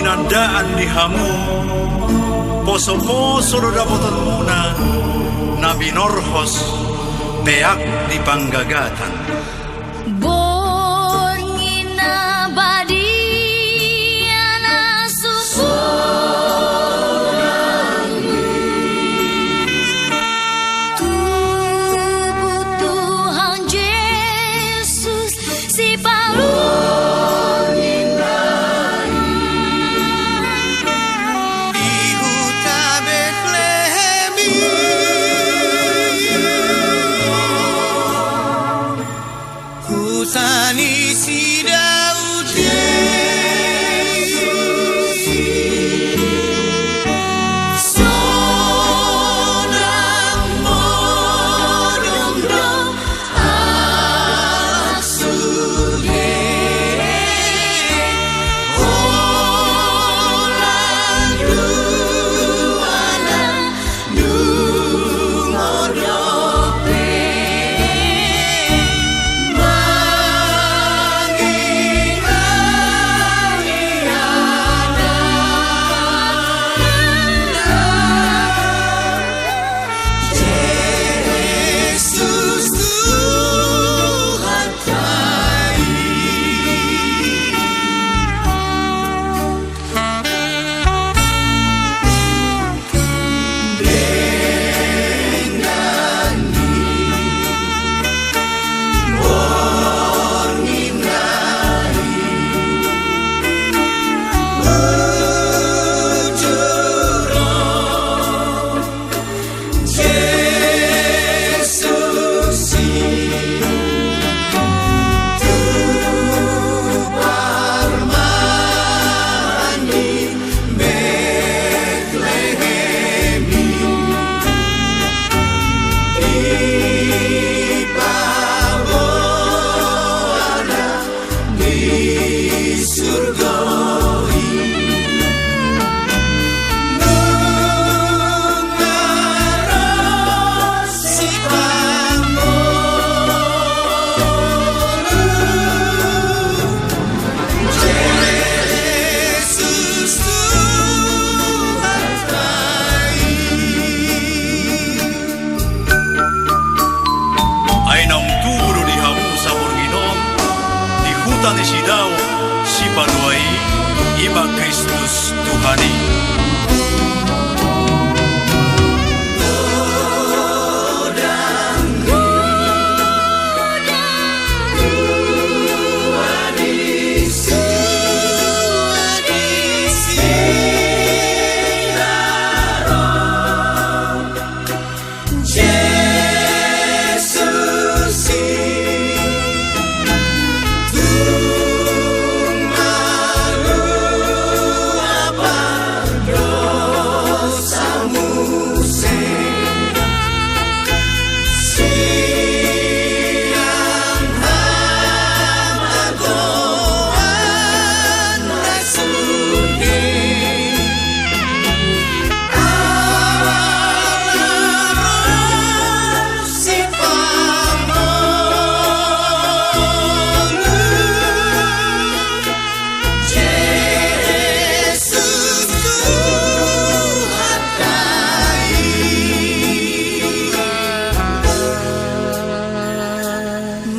pinandaan di hamu, poso-poso do dapotan muna, na binorhos, peak di panggagatan. Borngin abadi ana susurangi, tubuh Tuhan Yesus si palungin dari di huta Betlehemi, hutani si Daud Yesus, sonang modong-dong anak suge, olang duana dungodope, Yesus Tuhan kai. Ni sidau si paluai iba Kristus Tuhani.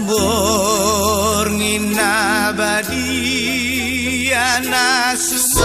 Borngin abadi ana susu